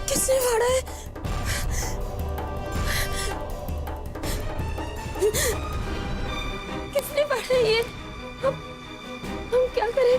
किसने फाड़ा है? किसने फाड़ा है ये? हम क्या करें?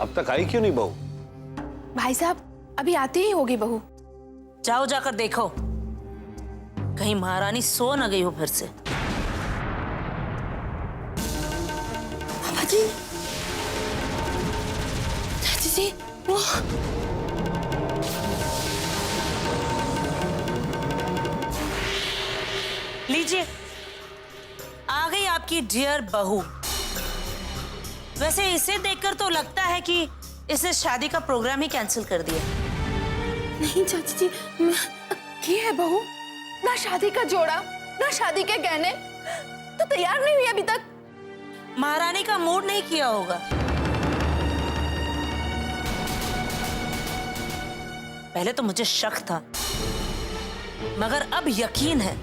अब तक आई क्यों नहीं बहू? भाई साहब अभी आते ही होगी बहू। जाओ जाकर देखो कहीं महारानी सो न गई हो फिर से। पापा जी, चाची जी, वो लीजिए आ गई आपकी डियर बहू। वैसे इसे देखकर तो लगता है कि इसे शादी का प्रोग्राम ही कैंसिल कर दिया। नहीं चाची जी, ये है बहू, ना शादी का जोड़ा ना शादी के गहने, तो तैयार नहीं हुई अभी तक। महारानी का मूड नहीं किया होगा। पहले तो मुझे शक था, मगर अब यकीन है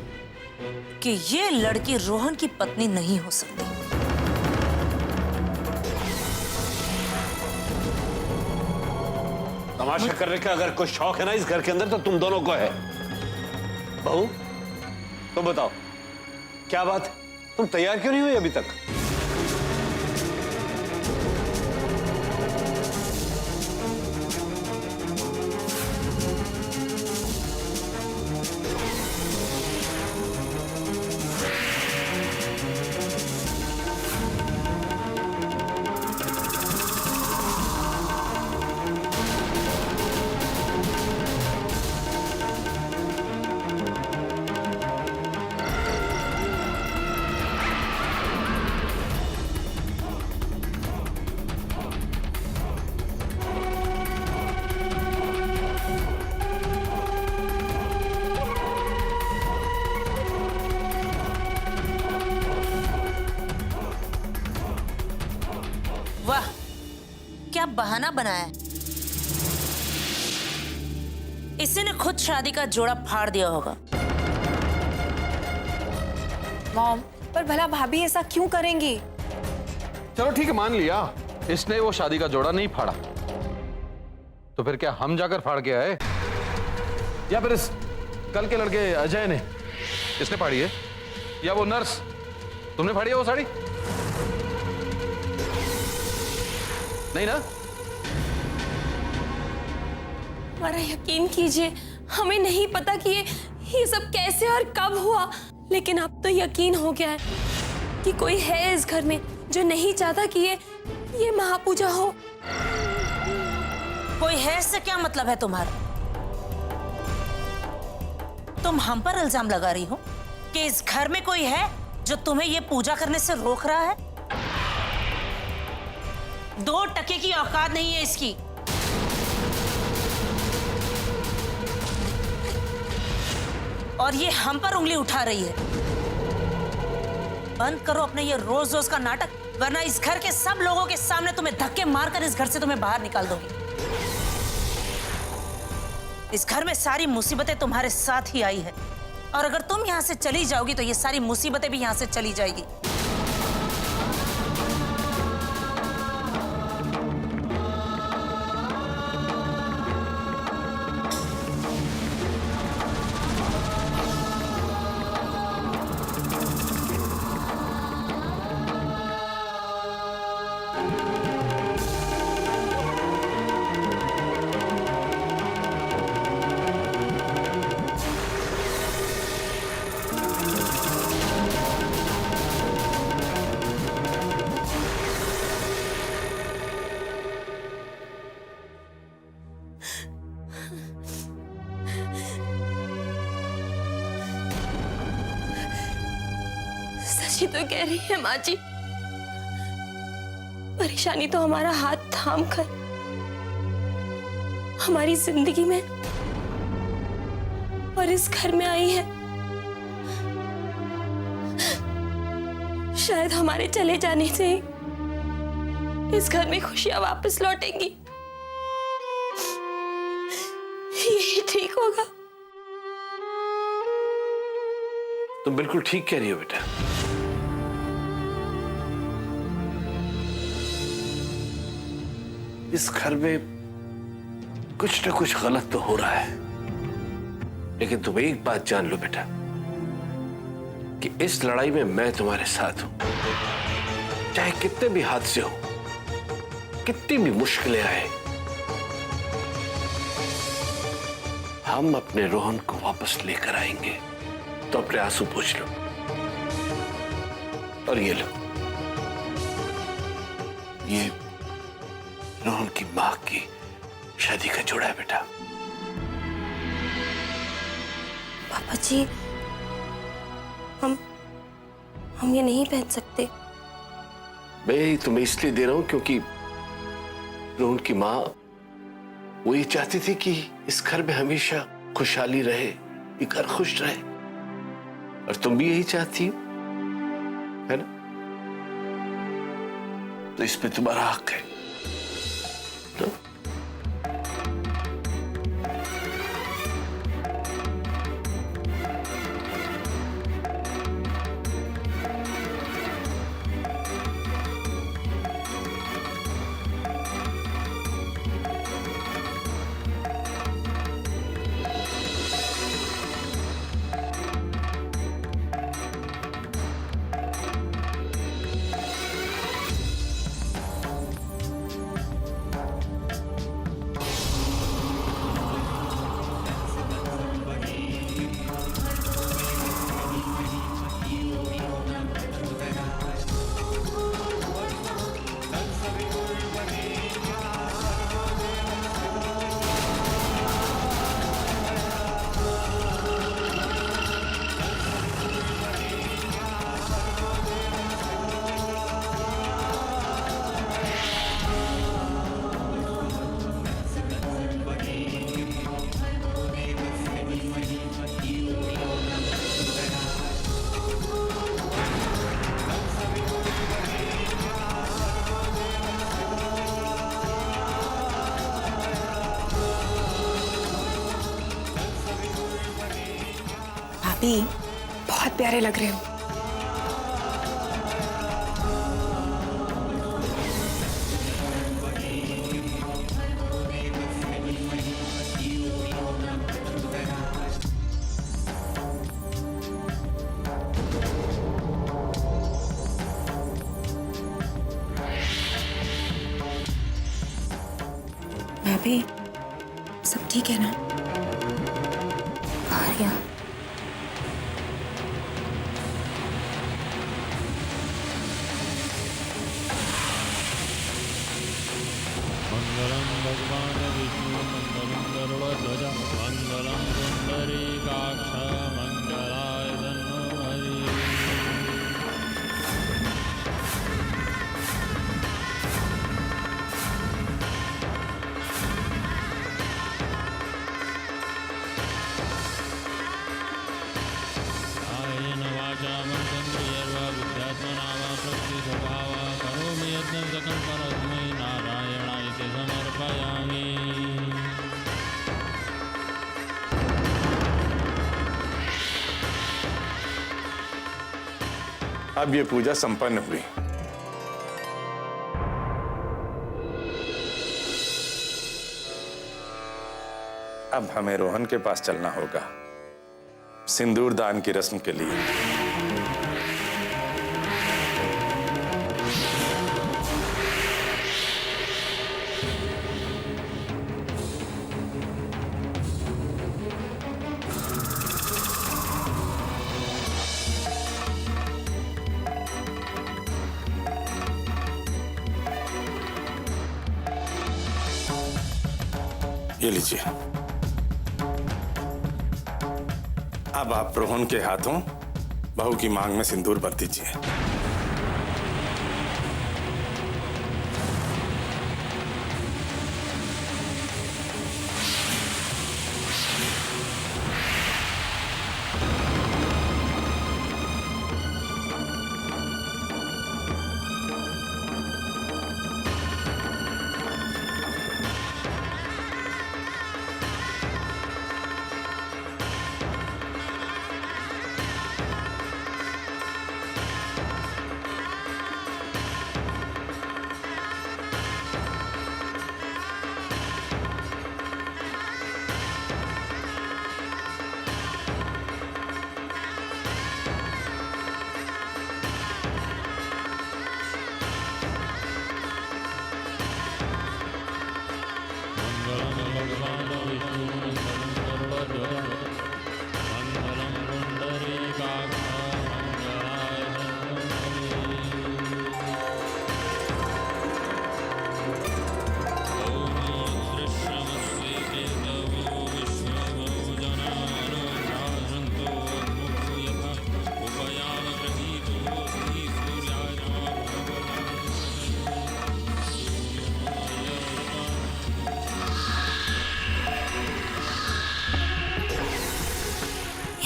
कि ये लड़की रोहन की पत्नी नहीं हो सकती। तमाशा करने का अगर कोई शौक है ना इस घर के अंदर तो तुम दोनों को है। बहू तुम बताओ क्या बात है, तुम तैयार क्यों नहीं हुई अभी तक? वाह क्या बहाना बनाया है। इसी ने खुद शादी का जोड़ा फाड़ दिया होगा। मॉम, पर भला भाभी ऐसा क्यों करेंगी? चलो ठीक है मान लिया, इसने वो शादी का जोड़ा नहीं फाड़ा, तो फिर क्या हम जाकर फाड़ के आए? या फिर इस कल के लड़के अजय ने, इसने फाड़ी है? या वो नर्स, तुमने फाड़ी है वो साड़ी? नहीं ना? हमारा यकीन कीजिए, हमें नहीं पता कि ये सब कैसे और कब हुआ, लेकिन अब तो यकीन हो गया है कि कोई है इस घर में जो नहीं चाहता कि ये महापूजा हो। कोई है से क्या मतलब है तुम्हारा? तुम हम पर इल्जाम लगा रही हो कि इस घर में कोई है जो तुम्हें ये पूजा करने से रोक रहा है? 2 टके की औकात नहीं है इसकी। और ये हम पर उंगली उठा रही है। बंद करो अपने ये रोज रोज का नाटक, वरना इस घर के सब लोगों के सामने तुम्हें धक्के मारकर इस घर से तुम्हें बाहर निकाल दूंगी। इस घर में सारी मुसीबतें तुम्हारे साथ ही आई है, और अगर तुम यहां से चली जाओगी तो ये सारी मुसीबतें भी यहां से चली जाएगी। सच ही तो कह रही है माँ जी। परेशानी तो हमारा हाथ थाम कर हमारी जिंदगी में और इस घर में आई है। शायद हमारे चले जाने से ही इस घर में खुशियां वापस लौटेंगी। यही ठीक होगा। तुम बिल्कुल ठीक कह रही हो बेटा। इस घर में कुछ ना कुछ गलत तो हो रहा है, लेकिन तुम एक बात जान लो बेटा कि इस लड़ाई में मैं तुम्हारे साथ हूं। चाहे कितने भी हादसे हो, कितनी भी मुश्किलें आए, हम अपने रोहन को वापस लेकर आएंगे। तो अपने आंसू पोंछ लो और ये लो, ये रोहन की मां की शादी का जोड़ा है बेटा। पापा जी, हम ये नहीं पहन सकते। मैं तुम्हें इसलिए दे रहा हूं क्योंकि रोहन की मां वो ये चाहती थी कि इस घर में हमेशा खुशहाली रहे, ये घर खुश रहे, और तुम भी यही चाहती हो, है ना? तो इस पे तुम्हारा हक है। तो भाभी, बहुत प्यारे लग रहे हो। भाभी, सब ठीक है ना? आर्या, मंगलम भगवान विष्णु मंगलम गरुड़ध्वज मंगलम पुंडरीकाक्ष मंगलाय तन्मो कायेन वाचा मनसेन्द्रियर्वा बुद्ध्यात्मना वा प्रकृतिस्वभावा करोमि यत्नं सकलं परस्मै नारायणाय ते समर्पयामि। अब ये पूजा संपन्न हुई। अब हमें रोहन के पास चलना होगा सिंदूर दान की रस्म के लिए। ये लीजिए। अब आप रोहन के हाथों बहू की मांग में सिंदूर भर दीजिए।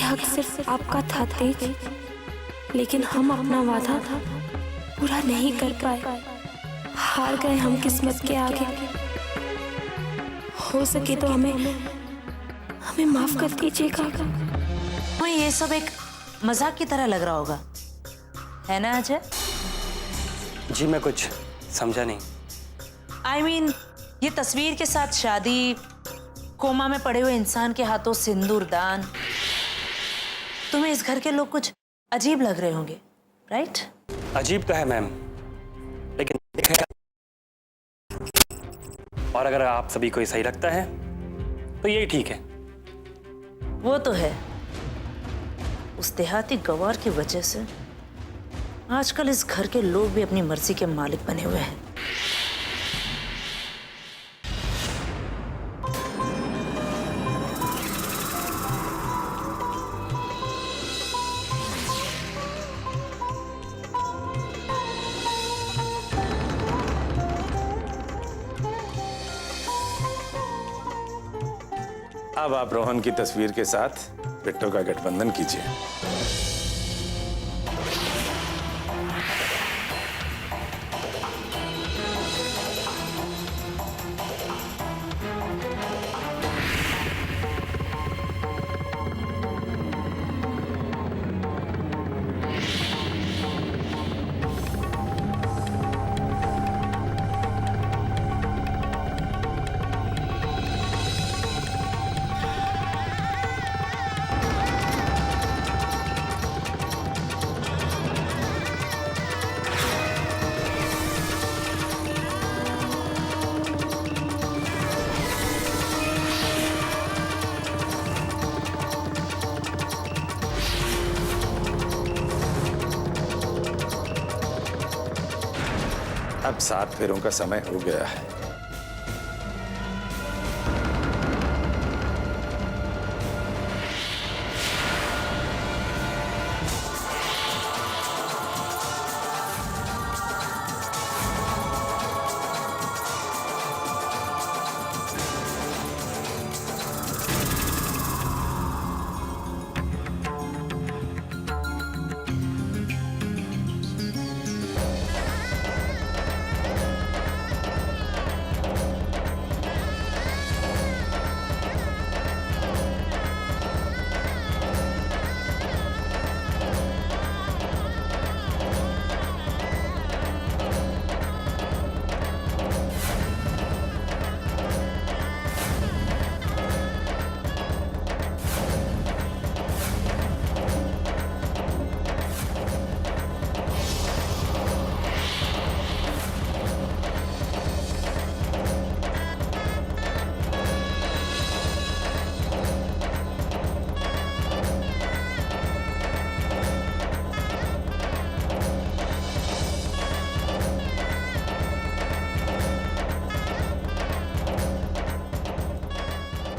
हक सिर्फ आपका था तेज, लेकिन हम अपना वादा पूरा नहीं कर पाए। हार गए हम किस्मत के आगे। हो सके तो हमें माफ कर दीजिएगा। तुम्हें ये सब एक मजाक की तरह लग रहा होगा, है ना अजय? जी मैं कुछ समझा नहीं। I mean, ये तस्वीर के साथ शादी, कोमा में पड़े हुए इंसान के हाथों सिंदूर दान, तुम्हें इस घर के लोग कुछ अजीब लग रहे होंगे, राइट? अजीब तो है मैम, लेकिन देखा और अगर आप सभी को ये सही लगता है तो यही ठीक है। वो तो है, उस देहाती गवार की वजह से आजकल इस घर के लोग भी अपनी मर्जी के मालिक बने हुए हैं। अब आप रोहन की तस्वीर के साथ बिट्टो का गठबंधन कीजिए। अब 7 फेरों का समय हो गया है।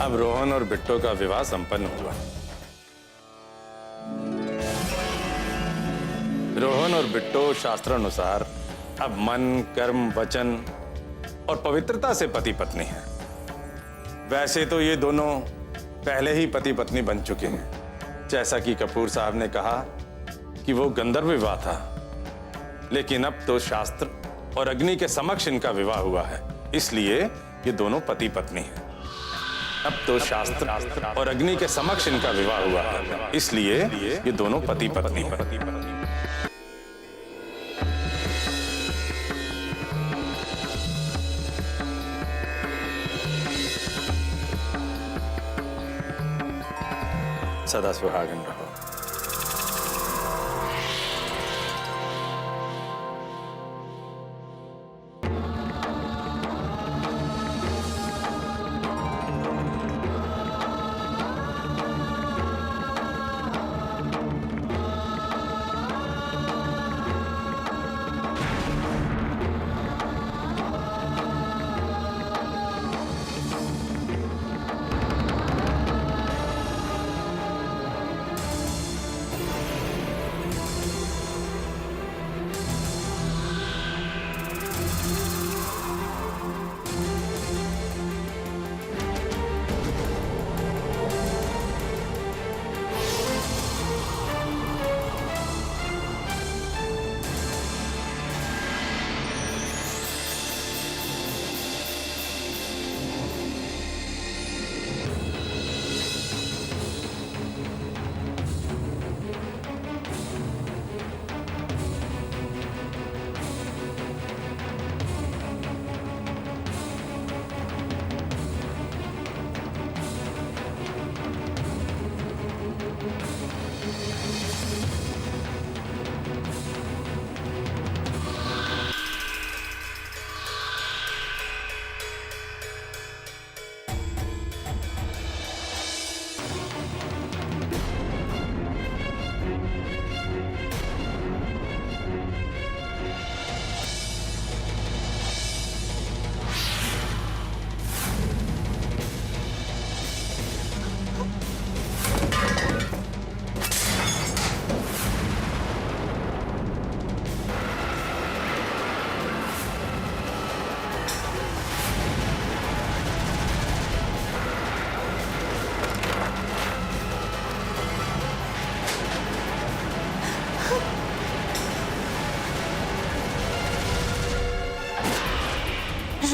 अब रोहन और बिट्टो का विवाह संपन्न हुआ। और बिट्टो शास्त्रानुसार अब मन, कर्म, वचन और पवित्रता से पति पत्नी हैं। वैसे तो ये दोनों पहले ही पति पत्नी बन चुके हैं, जैसा कि कपूर साहब ने कहा कि वो गंधर्व विवाह था, लेकिन अब तो शास्त्र और अग्नि के समक्ष इनका विवाह हुआ है, इसलिए ये दोनों पति पत्नी हैं। अब तो शास्त्र और अग्नि के समक्ष इनका विवाह हुआ है, इसलिए ये दोनों पति पत्नी हैं। सदा सुहागन रहो।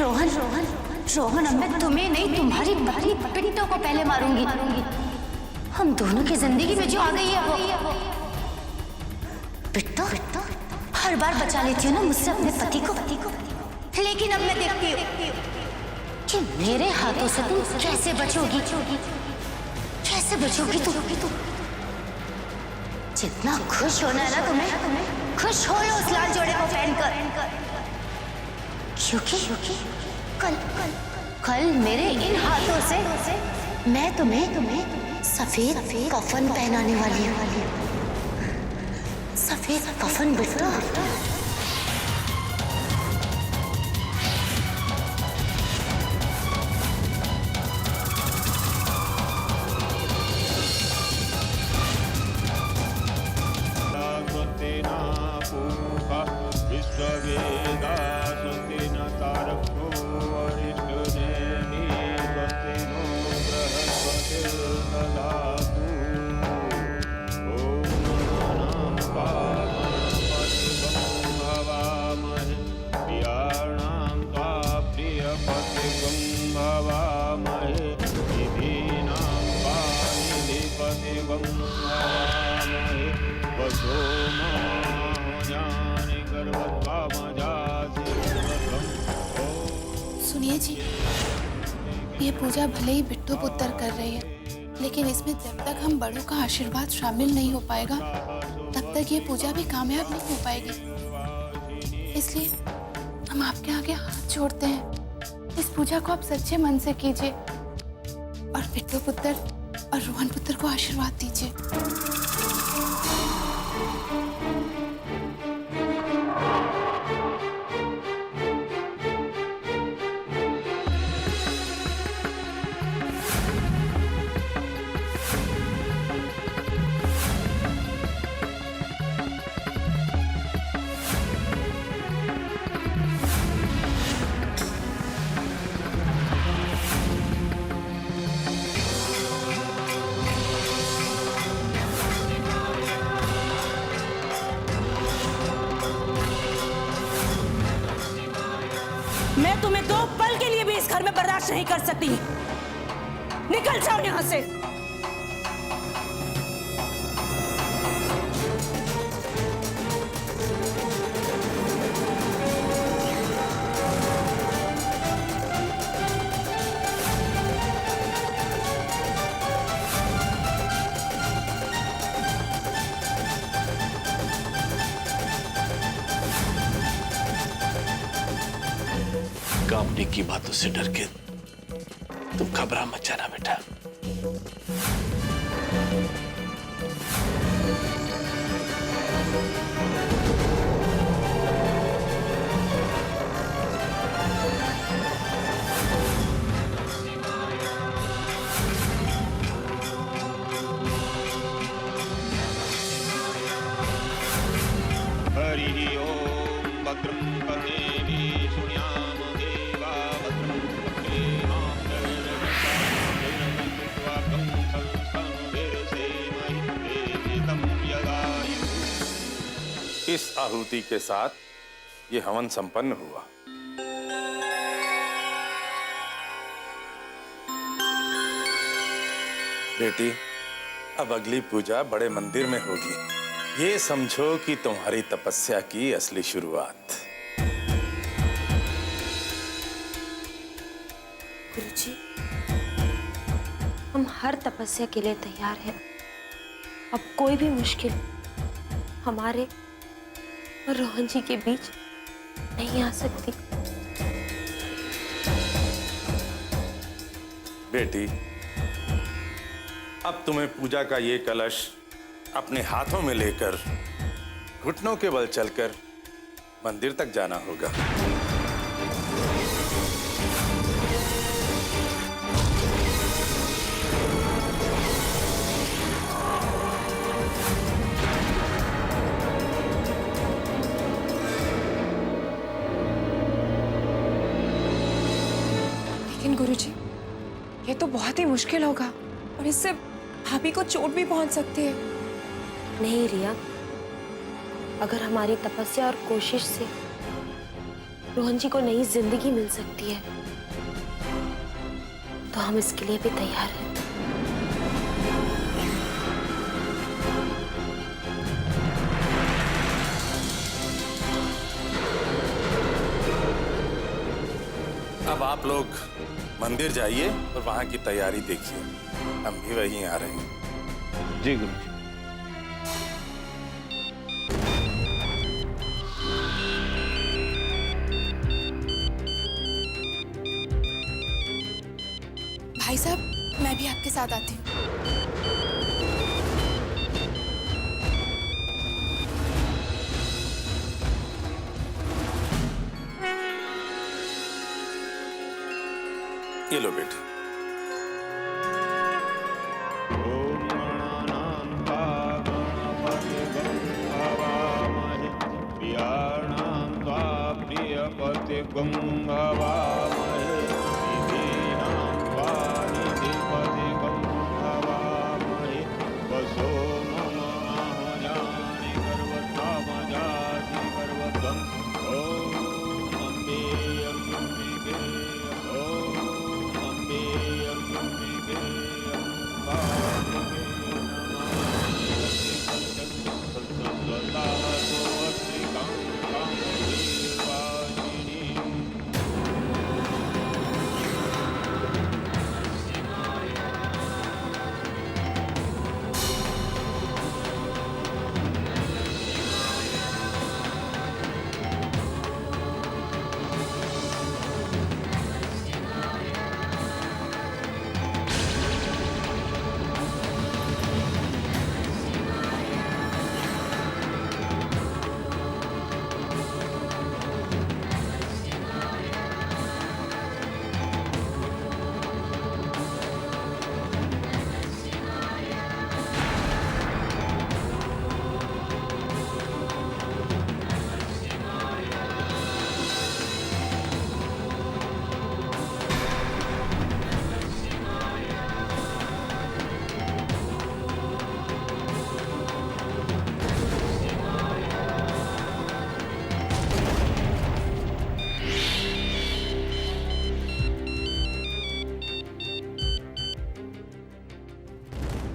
रोहन रोहन रोहन, अब मैं तुम्हें नहीं तुम्हारी भारी पिट्टो को पहले मारूंगी। हम दोनों की जिंदगी में जो आ गई है वो पिट्टो हर बार बचा लेती हूँ ना मुझसे अपने पति को, लेकिन अब मैं देखती हूँ कि मेरे हाथों से तुम कैसे बचोगी, कैसे बचोगी तुम। जितना खुश होना है ना तुम्हें, खुश हो लो उस लाल जोड़े को पहनकर, क्योंकि कल मेरे इन हाथों से मैं तुम्हें सफेद कफन पहनाने वाली हूँ। सफेद कफन बिट्टो। सुनिए जी, ये पूजा भले ही बिट्टो पुत्र कर रही है, लेकिन इसमें जब तक हम बड़ों का आशीर्वाद शामिल नहीं हो पाएगा तब तक ये पूजा भी कामयाब नहीं हो पाएगी। इसलिए हम आपके आगे हाथ जोड़ते हैं, इस पूजा को आप सच्चे मन से कीजिए और बिट्टो पुत्र और रोहन पुत्र को आशीर्वाद दीजिए। तुम्हें 2 पल के लिए भी इस घर में बर्दाश्त नहीं कर सकती। निकल जाओ यहां से। कामनी की बातों से डर के तुम घबरा मत जाना बेटा। हरि ओम भद्रं कर्णेभिः शृणुयाम देवा भद्रं पश्येमाक्षैर्विश्वाकं संस्थानभिर्सेमहितं यदायुः। इस आहुति के साथ ये हवन संपन्न हुआ। बेटी, अब अगली पूजा बड़े मंदिर में होगी। ये समझो कि तुम्हारी तपस्या की असली शुरुआत। गुरुजी, हम हर तपस्या के लिए तैयार हैं। अब कोई भी मुश्किल हमारे और रोहन जी के बीच नहीं आ सकती। बेटी, अब तुम्हें पूजा का ये कलश अपने हाथों में लेकर घुटनों के बल चलकर मंदिर तक जाना होगा। लेकिन गुरुजी, ये तो बहुत ही मुश्किल होगा और इससे भाभी को चोट भी पहुंच सकती है। नहीं रिया, अगर हमारी तपस्या और कोशिश से रोहन जी को नई जिंदगी मिल सकती है तो हम इसके लिए भी तैयार हैं। अब आप लोग मंदिर जाइए और वहां की तैयारी देखिए। हम भी वहीं आ रहे हैं। जी गुरुजी। भाई साहब, मैं भी आपके साथ आती हूँ। ये लो बेटी। ओम गणानान्त्वा गणपतिगं हवामहे प्रियाणान्त्वा प्रियपतिगं हवामहे निधीनान्त्वा निधिपतिगं हवामहे वसो मम आहजानि गर्वतामजासि गर्वत्वम्। ओम अम्बे अम्बिके ओम अम्बे अम्बिके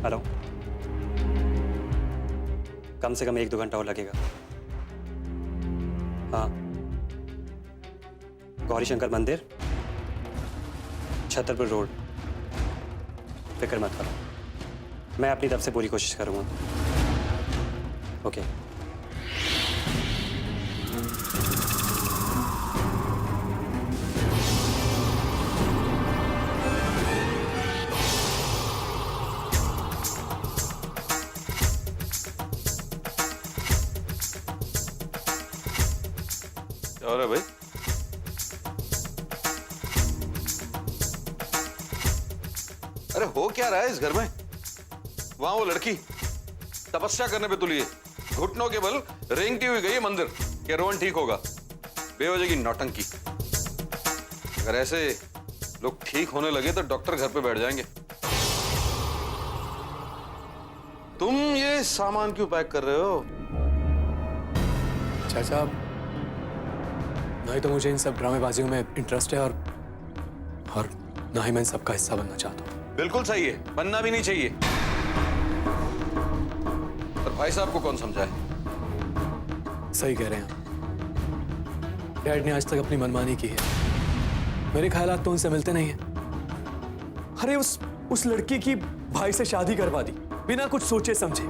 आ रहा हूँ। कम से कम 1-2 घंटा और लगेगा। हाँ, गौरी शंकर मंदिर, छतरपुर रोड। फिक्र मत करो, मैं अपनी तरफ से पूरी कोशिश करूँगा। ओके। क्या हो रहा है भाई? अरे हो क्या रहा है इस घर में? वहां वो लड़की तपस्या करने पे तुली है, घुटनों के बल रेंगती हुई गई है मंदिर कि रोहन ठीक होगा। बेवजह की नौटंकी। अगर ऐसे लोग ठीक होने लगे तो डॉक्टर घर पे बैठ जाएंगे। तुम ये सामान क्यों पैक कर रहे हो? चाचा, नहीं तो मुझे इन सब ड्रामेबाजियों में इंटरेस्ट है और ना ही मैं इन सबका हिस्सा बनना चाहता हूँ। बिल्कुल सही है, बनना भी नहीं चाहिए। पर भाई साहब को कौन समझाए? सही कह रहे हैं। डैड ने आज तक अपनी मनमानी की है। मेरे ख्यालात तो उनसे मिलते नहीं हैं। अरे उस लड़की की भाई से शादी करवा दी बिना कुछ सोचे समझे।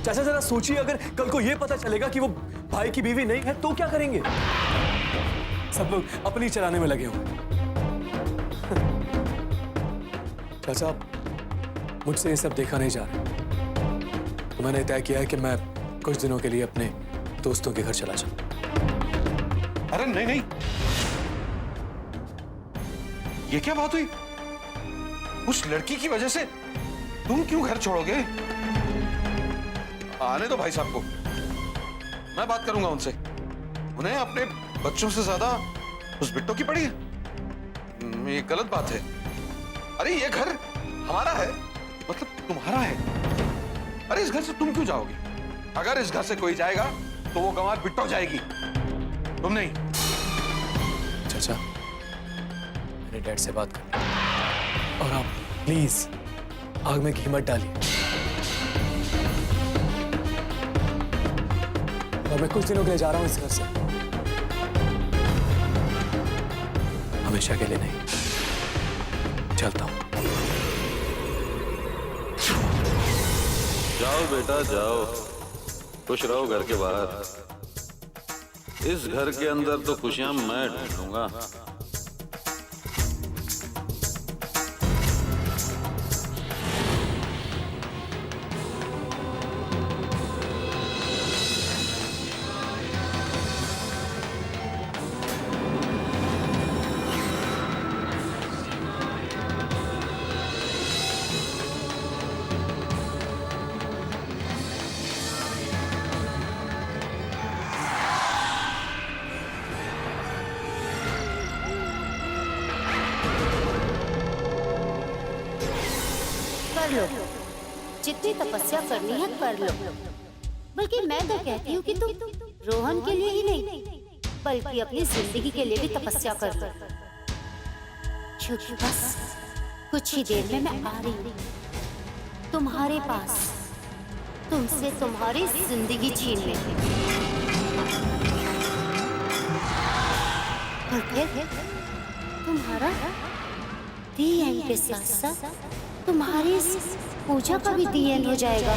चाचा जरा सोचिए, अगर कल को ये पता चलेगा कि वो भाई की बीवी नहीं है तो क्या करेंगे? सब लोग अपनी चलाने में लगे होंगे। चाचा, मुझसे ये सब देखा नहीं जा रहा, तो मैंने तय किया है कि मैं कुछ दिनों के लिए अपने दोस्तों के घर चला जाऊं। अरे नहीं नहीं, ये क्या बात हुई? उस लड़की की वजह से तुम क्यों घर छोड़ोगे? आने दो भाई साहब को, मैं बात करूंगा उनसे। उन्हें अपने बच्चों से ज्यादा उस बिट्टो की पड़ी है। ये गलत बात है। अरे ये घर हमारा है, मतलब तुम्हारा है। अरे इस घर से तुम क्यों जाओगे? अगर इस घर से कोई जाएगा तो वो गंवार बिट्टो जाएगी, तुम नहीं। चाचा, मेरे डैड से बात करें और आप प्लीज आग में घी मत डालिए। और मैं कुछ दिनों के लिए जा रहा हूं इस घर से, हमेशा के लिए नहीं। चलता हूं। जाओ बेटा जाओ, खुश रहो घर के बाहर। इस घर के अंदर तो खुशियां मैं ढूंढूंगा। कर लो, जितनी तपस्या करनी है कर लो। बल्कि मैं तो कहती हूँ कि तुम रोहन के लिए ही नहीं बल्कि अपनी जिंदगी के लिए भी तपस्या कर लो। क्योंकि बस कुछ ही देर में मैं आ रही हूँ तुम्हारे पास, तुमसे तुम्हारी जिंदगी छीनने। और फिर तुम्हारा दी एंड के साथ साथ तुम्हारी इस पूजा का भी दी एंड हो जाएगा।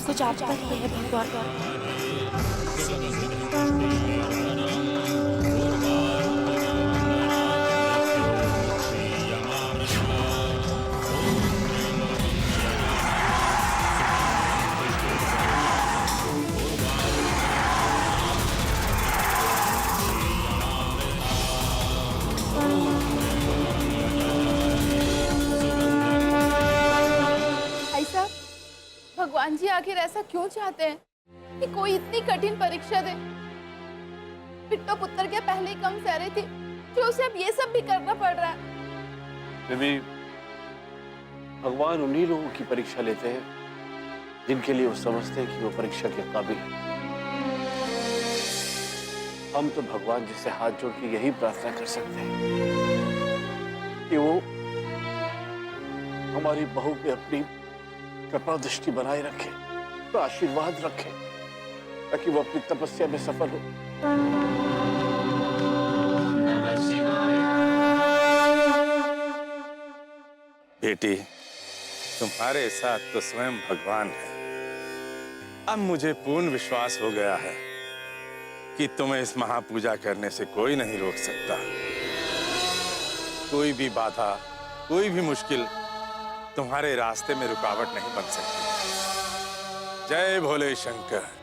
कुछ आप पर ही है भगवान। भाई साहब, भगवान जी आखिर ऐसा क्यों चाहते हैं कि कोई इतनी कठिन परीक्षा दे? बिट्टो पुत्र के पहले ही कम सहरे थी, जो उसे अब ये सब भी करना पड़ रहा है। बेबी, भगवान उन्हीं लोगों की परीक्षा लेते हैं जिनके लिए वो समझते हैं कि वो परीक्षा के काबिल है। हम तो भगवान जी से हाथ जोड़ के यही प्रार्थना कर सकते हैं कि वो हमारी बहू पे अपनी कृपा दृष्टि बनाए रखे, तो आशीर्वाद रखे, ताकि वो अपनी तपस्या में सफल हो। बेटी, तुम्हारे साथ तो स्वयं भगवान है। अब मुझे पूर्ण विश्वास हो गया है कि तुम्हें इस महापूजा करने से कोई नहीं रोक सकता। कोई भी बाधा, कोई भी मुश्किल तुम्हारे रास्ते में रुकावट नहीं बन सकती। जय भोले शंकर।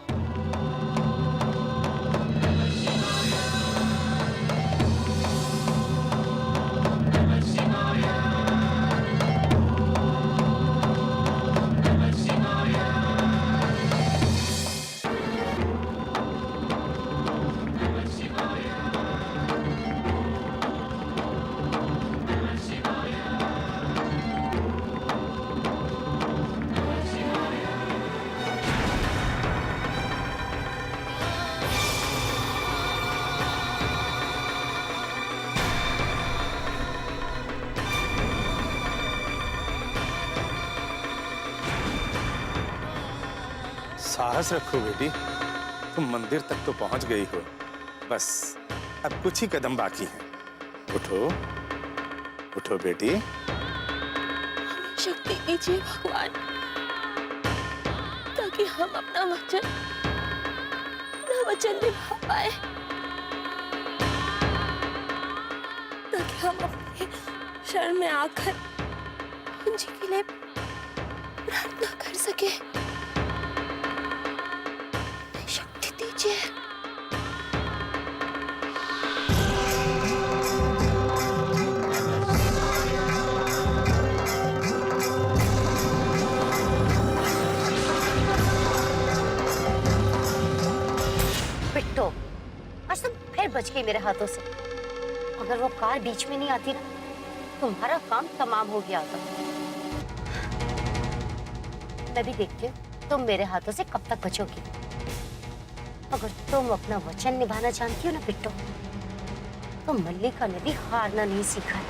साहस रखो बेटी, तुम मंदिर तक तो पहुंच गई हो। बस अब कुछ ही कदम बाकी हैं। उठो, उठो बेटी। शक्ति दीजिए भगवान, ताकि हम अपना वचन निभा पाए, ताकि हम अपने शरण में आकर उनजी के लिए प्रार्थना कर सके। शक्ति दीजिए। बिट्टो, आज तुम फिर बच गई मेरे हाथों से। अगर वो कार बीच में नहीं आती ना, तुम्हारा काम तमाम हो गया था। मैं भी देखती हूँ तुम मेरे हाथों से कब तक बचोगी। अगर तुम अपना वचन निभाना जानती हो ना बिट्टो, तो मल्लिका ने भी हारना नहीं सीखा है।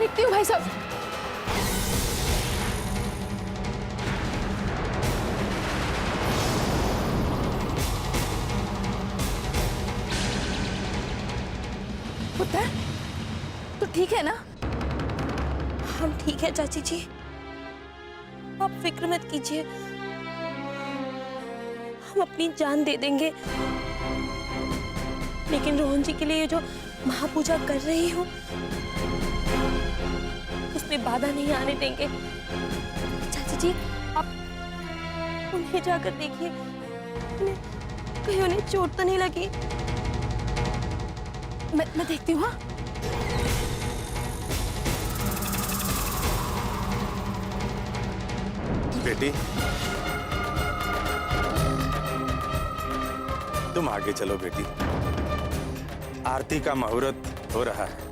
देखती हूँ भाई साहब। पुत्र, तो ठीक है ना? हम ठीक है चाची जी, आप फिक्र मत कीजिए, हम अपनी जान दे देंगे। लेकिन रोहन जी के लिए जो महापूजा कर रही हूँ उसमें बाधा नहीं आने देंगे। चाची जी, आप उन्हें जाकर देखिए, कहीं उन्हें चोट तो नहीं लगी। मैं देखती हूँ। हाँ, बेटी, तुम आगे चलो बेटी, आरती का मुहूर्त हो रहा है।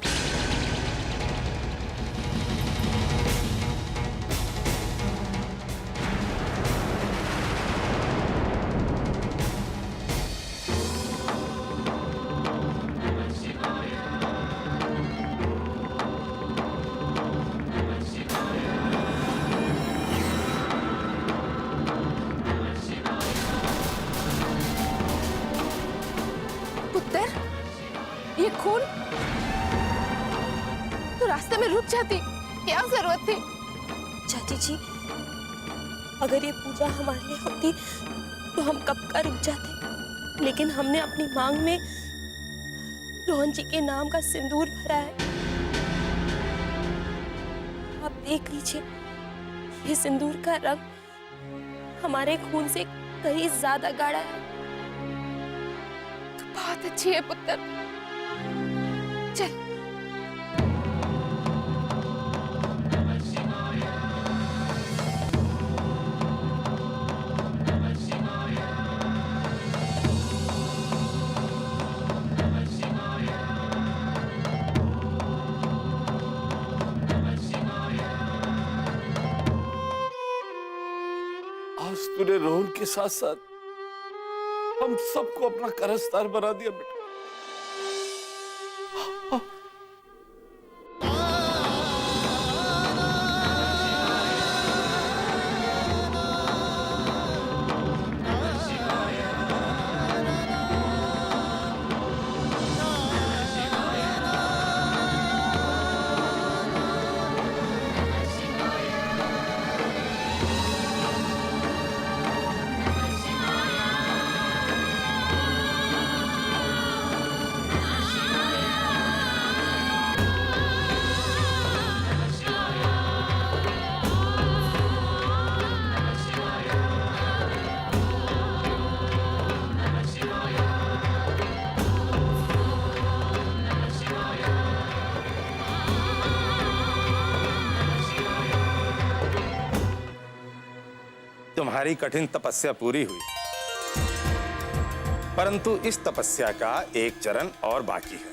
पुत्र, ये खून तो रास्ते में रुक जाती, क्या जरूरत थी? चाची जी, अगर ये पूजा हमारे लिए होती तो हम कब का रुक जाते, लेकिन हमने अपनी मांग में रोहन जी के नाम का सिंदूर भरा है। आप देख लीजिए, ये सिंदूर का रंग हमारे खून से कहीं ज्यादा गाढ़ा है। बहुत अच्छी है पुत्र, चल। आज तूने रोहन के साथ साथ हम सबको अपना कारस्तार बना दिया बेटा। तुम्हारी कठिन तपस्या पूरी हुई, परंतु इस तपस्या का एक चरण और बाकी है।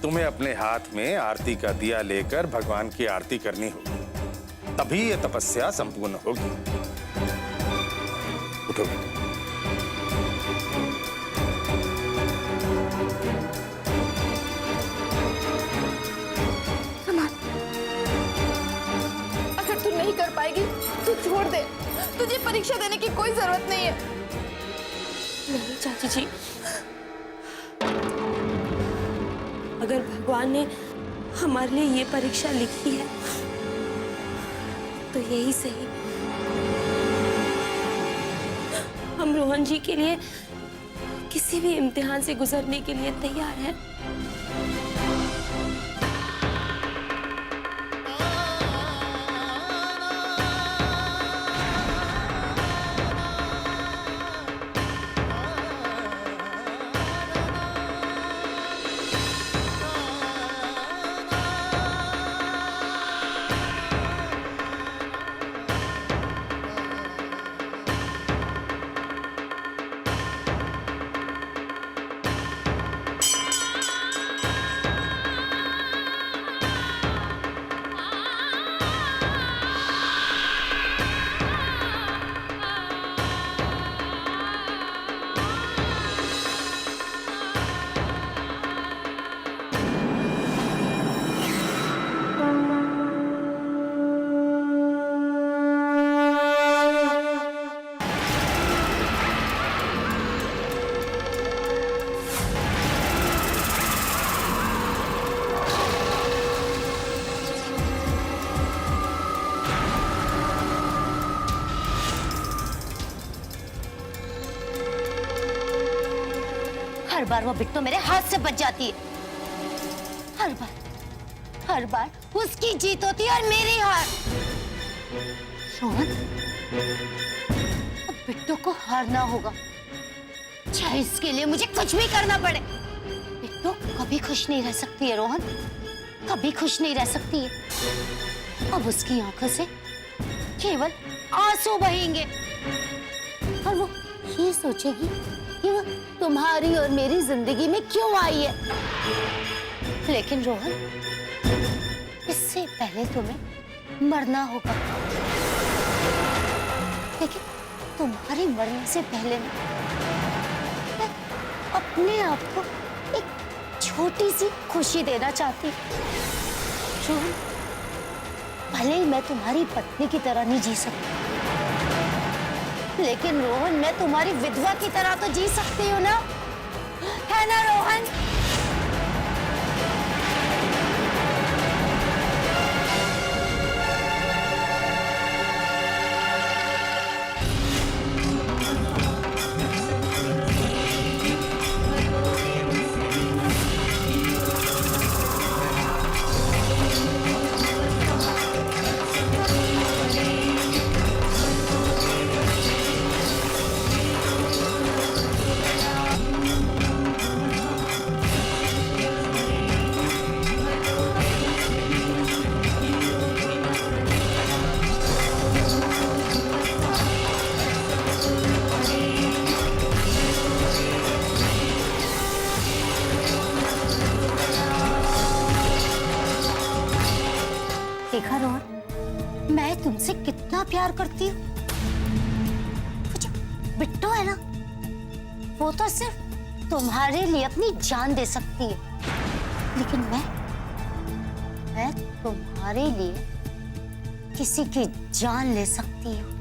तुम्हें अपने हाथ में आरती का दिया लेकर भगवान की आरती करनी होगी, तभी यह तपस्या संपूर्ण होगी। उठो बेटा। अगर तू नहीं कर पाएगी तो छोड़ दे, तुझे परीक्षा देने की कोई जरूरत नहीं है। नहीं चाची जी, अगर भगवान ने हमारे लिए ये परीक्षा लिखी है तो यही सही। हम रोहन जी के लिए किसी भी इम्तिहान से गुजरने के लिए तैयार हैं। हर बार वो बिट्टू मेरे हाथ से बच जाती है। हर बार उसकी जीत होती है और मेरी हार। रोहन, अब बिट्टू को हारना होगा, चाहे इसके लिए मुझे कुछ भी करना पड़े। बिट्टू कभी खुश नहीं रह सकती है रोहन, कभी खुश नहीं रह सकती है। अब उसकी आंखों से केवल आंसू बहेंगे और वो ये सोचेगी कि वो तुम्हारी और मेरी जिंदगी में क्यों आई है। लेकिन रोहन, इससे पहले तुम्हें मरना होगा। लेकिन तुम्हारे मरने से पहले ना, मैं अपने आप को एक छोटी सी खुशी देना चाहती हूँ। रोहन, भले ही मैं तुम्हारी पत्नी की तरह नहीं जी सकती, लेकिन रोहन मैं तुम्हारी विधवा की तरह तो जी सकती हूँ ना, है ना रोहन? देखा रोहन, मैं तुमसे कितना प्यार करती हूँ। वो जो बिट्टू है ना, वो तो सिर्फ तुम्हारे लिए अपनी जान दे सकती है, लेकिन मैं तुम्हारे लिए किसी की जान ले सकती हूँ।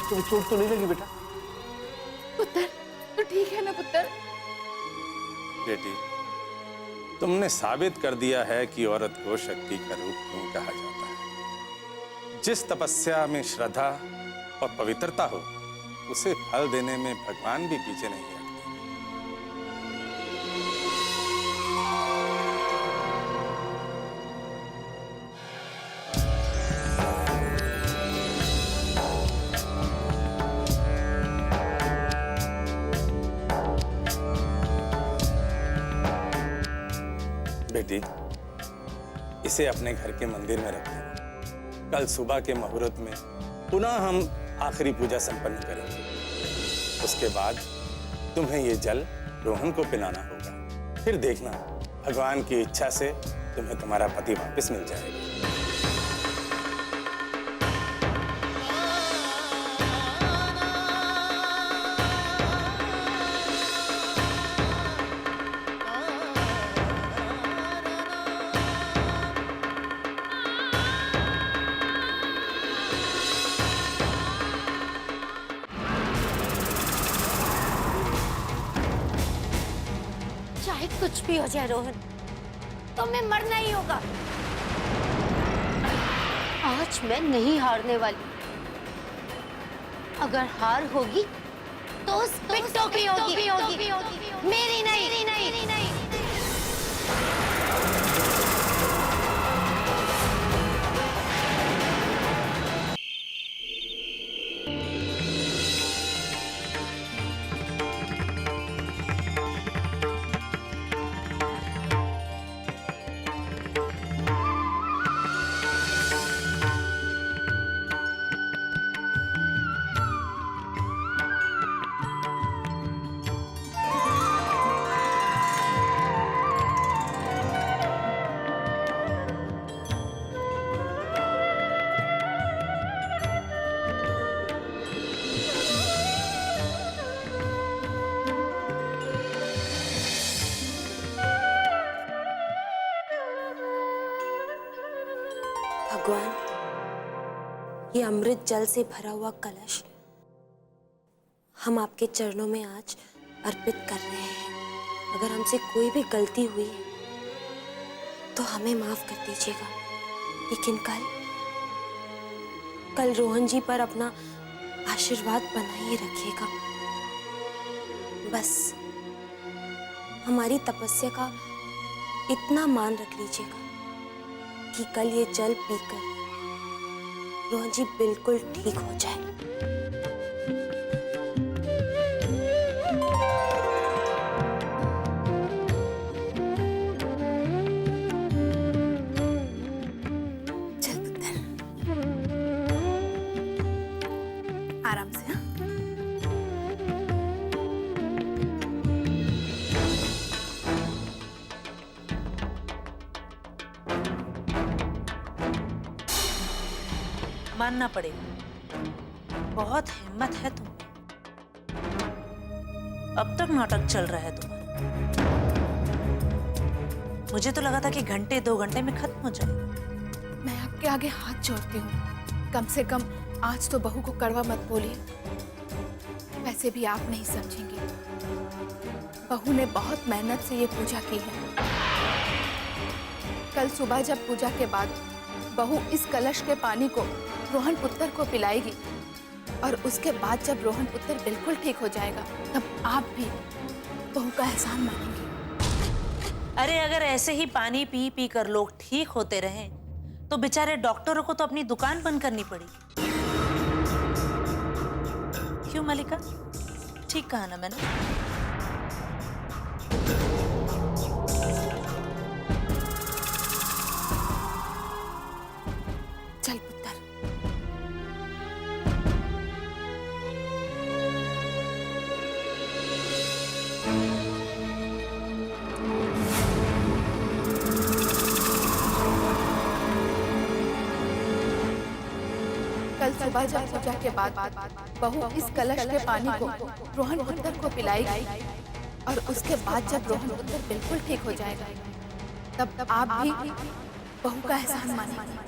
तुम्हें चोट तो नहीं लगी बेटा? पुत्र, तो ठीक है ना पुत्र? बेटी, तुमने साबित कर दिया है कि औरत को शक्ति का रूप क्यों कहा जाता है। जिस तपस्या में श्रद्धा और पवित्रता हो, उसे फल देने में भगवान भी पीछे नहीं हटते। बेटी, इसे अपने घर के मंदिर में रख देना। कल सुबह के मुहूर्त में पुनः हम आखिरी पूजा संपन्न करेंगे। उसके बाद तुम्हें ये जल रोहन को पिलाना होगा। फिर देखना, भगवान की इच्छा से तुम्हें तुम्हारा पति वापस मिल जाएगा। चाहे कुछ भी हो जाए रोहन, तो मैं मरना ही होगा। आज मैं नहीं हारने वाली। अगर हार होगी तो उस बिट्टो की होगी, मेरी नहीं। भगवान, ये अमृत जल से भरा हुआ कलश हम आपके चरणों में आज अर्पित कर रहे हैं। अगर हमसे कोई भी गलती हुई है तो हमें माफ कर दीजिएगा, लेकिन कल रोहन जी पर अपना आशीर्वाद बनाए रखिएगा। बस हमारी तपस्या का इतना मान रख लीजिएगा कि कल ये जल पीकर रोहन जी बिल्कुल ठीक हो जाए। चल पुत्र, आराम से। हाँ? मानना पड़ेगा, बहुत हिम्मत है तुम। अब तक नाटक चल रहा है तुम्हारा। मुझे तो लगा था कि घंटे 2 घंटे में खत्म हो जाए। मैं आपके आगे हाथ जोड़ती हूँ, कम से कम आज तो बहू को कड़वा मत बोलिए। वैसे भी आप नहीं समझेंगे, बहू ने बहुत मेहनत से ये पूजा की है। कल सुबह जब पूजा के बाद बहू इस कलश के पानी को रोहन पुत्र को पिलाएगी और उसके बाद जब रोहन पुत्र बिल्कुल ठीक हो जाएगा, तब आप भी बहू का एहसान मानेंगे। अरे अगर ऐसे ही पानी पी पी कर लोग ठीक होते रहें तो बेचारे डॉक्टरों को तो अपनी दुकान बंद करनी पड़ेगी। क्यों मलिका, ठीक कहा ना मैंने? चल पुत्र। कल सुबह जब पूजा के बाद बहू इस कलश के पानी को रोहन पुत्र को पिलाएगी और उसके बाद जब रोहन पुत्र बिल्कुल ठीक हो जाएगा, तब आप भी बहू का एहसान मानेंगे।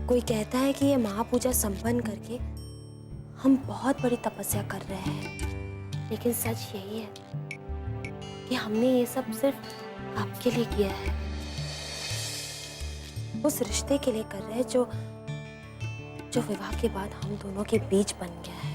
कोई कहता है कि ये महापूजा संपन्न करके हम बहुत बड़ी तपस्या कर रहे हैं, लेकिन सच यही है कि हमने ये सब सिर्फ आपके लिए किया है, उस रिश्ते के लिए कर रहे हैं जो विवाह के बाद हम दोनों के बीच बन गया है।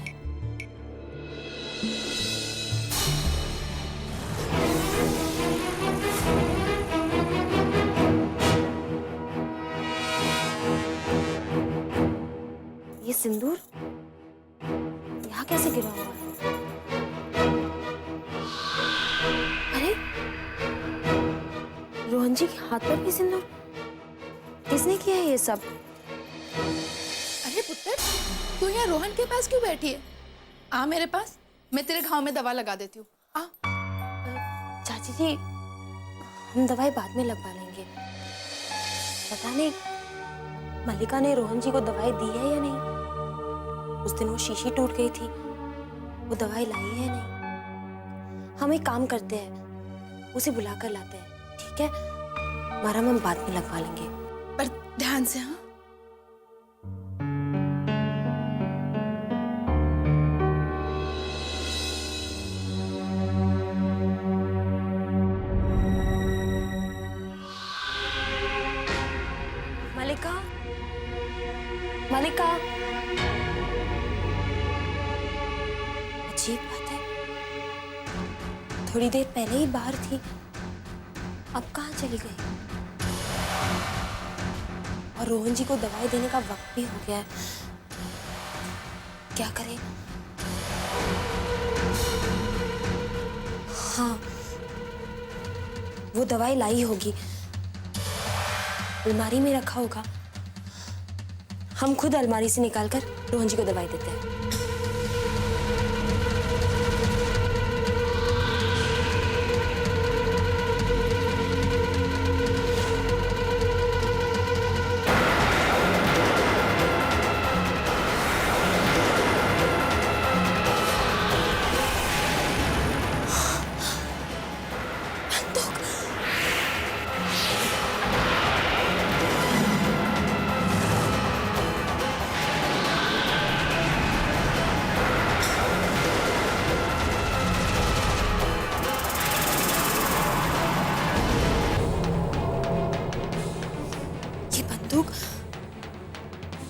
ये सिंदूर यहाँ कैसे गिरा हुआ है? अरे रोहन जी के हाथ पर भी सिंदूर, किसने किया है ये सब? अरे पुत्र, तू यहाँ रोहन के पास क्यों बैठी है? आ मेरे पास, मैं तेरे घाव में दवा लगा देती हूँ। आ। चाची जी, हम दवाई बाद में लगवा लेंगे। पता नहीं मल्लिका ने रोहन जी को दवाई दी है या नहीं। उस दिन वो शीशी टूट गई थी, वो दवाई लाई है नहीं। हम एक काम करते हैं, उसे बुला कर लाते हैं, ठीक है? मरहम हम बाद में लगवा लेंगे, पर ध्यान से। हाँ, मल्लिका, मल्लिका। अजीब बात है, थोड़ी देर पहले ही बाहर थी, अब कहाँ चली गई? और रोहन जी को दवाई देने का वक्त भी हो गया है, क्या करें? हाँ, वो दवाई लाई होगी, अलमारी में रखा होगा। हम खुद अलमारी से निकालकर रोहन जी को दवाई देते हैं।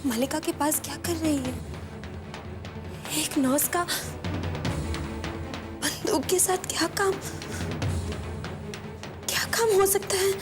मल्लिका के पास क्या कर रही है? एक नर्स का बंदूक के साथ क्या काम हो सकता है?